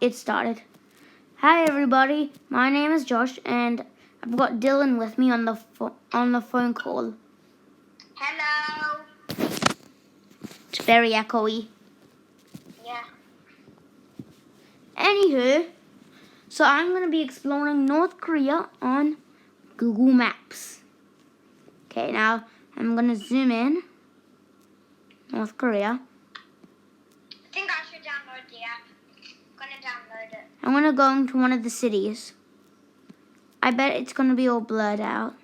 it started. Hi everybody, my name is Josh and I've got Dylan with me on the phone call. Hello. It's very echoey. Yeah. Anywho, so I'm going to be exploring North Korea on Google Maps. Okay, now I'm going to zoom in. North Korea. I think I should download the app. I'm gonna download it. I'm going to go into one of the cities. I bet it's going to be all blurred out.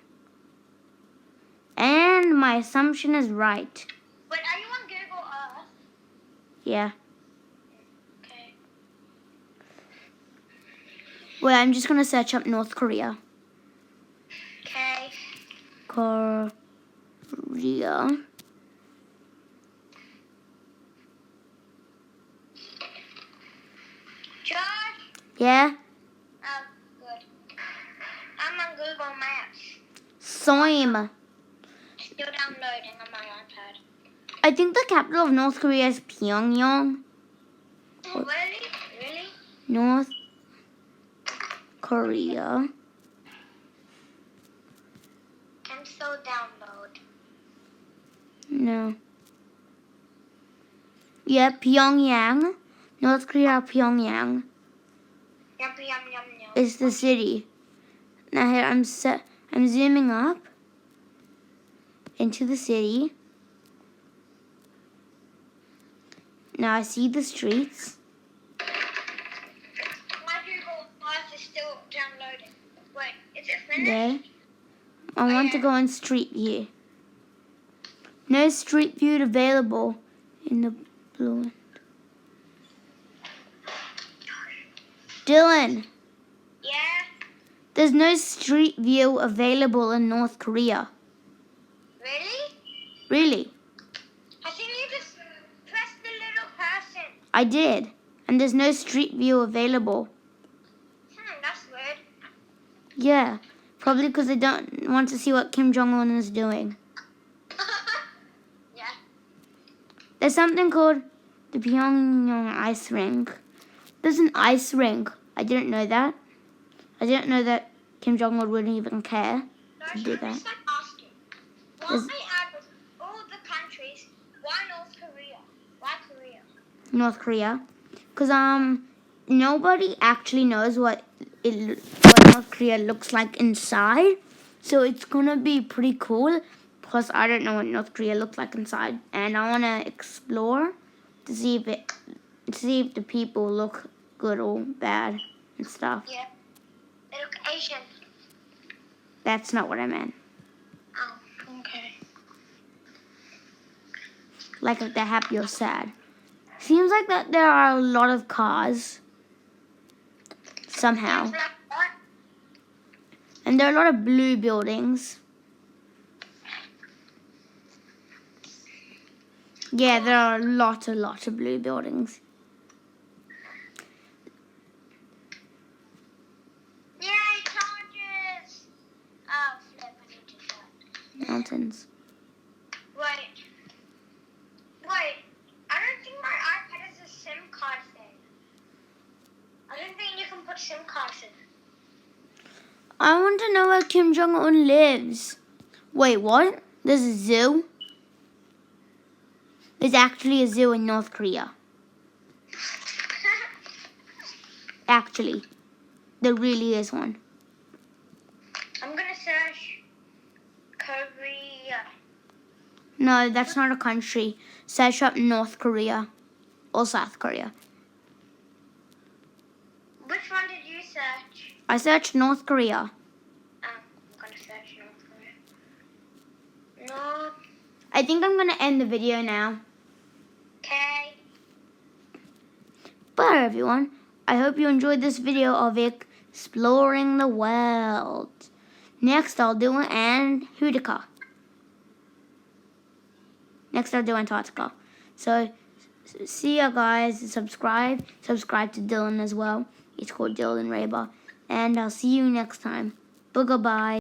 And my assumption is right. Wait, are you on Google Earth? Yeah. Okay. Well, I'm just going to search up North Korea. Okay. Korea. Josh? Yeah? Oh, good. I'm on Google Maps. Same. Still downloading on my iPad. I think the capital of North Korea is Pyongyang. Oh, really? Really? North Korea. Cancel download. No. Yeah, Pyongyang. North Korea, Pyongyang Yum, yum, yum, yum. is the city. Now here I'm zooming up into the city. Now I see the streets. My Google Earth is still downloading. Wait, is it finished? There. I want to go on Street View. No Street View available in the blue. Dylan, Yeah? there's no Street View available in North Korea. Really? Really? I think you just press the little person. I did. And there's no Street View available. That's weird. Yeah. Probably because they don't want to see what Kim Jong-un is doing. Yeah. There's something called the Pyongyang Ice Rink. There's an ice rink. I didn't know that. I didn't know that Kim Jong-un wouldn't even care to do that. I'm just asking. Why out of all the countries, why North Korea? Why Korea? North Korea. Because nobody actually knows what North Korea looks like inside. So it's gonna be pretty cool. Plus I don't know what North Korea looks like inside. And I wanna explore to see if the people look good or bad and stuff. Yeah. They look Asian. That's not what I meant. Oh, okay. Like if they're happy or sad. Seems like that there are a lot of cars. Somehow. Like what? And there are a lot of blue buildings. Yeah, there are a lot of blue buildings. Yay, charges! Oh, flip, I need to charge. Mountains. Wait. I don't think my iPad is a SIM card thing. I don't think you can put SIM cards in. I want to know where Kim Jong-un lives. Wait, what? There's a zoo? There's actually a zoo in North Korea. Actually. There really is one. I'm gonna search Korea. No, that's not a country. Search up North Korea or South Korea. Which one did you search? I searched North Korea. I'm gonna search North Korea. No. I think I'm going to end the video now. Okay. Bye everyone. I hope you enjoyed this video of exploring the world. Next I'll do Antarctica. Next I'll do Antarctica. So see ya guys. Subscribe to Dylan as well. It's called Dylan Raber. And I'll see you next time. Bye-bye.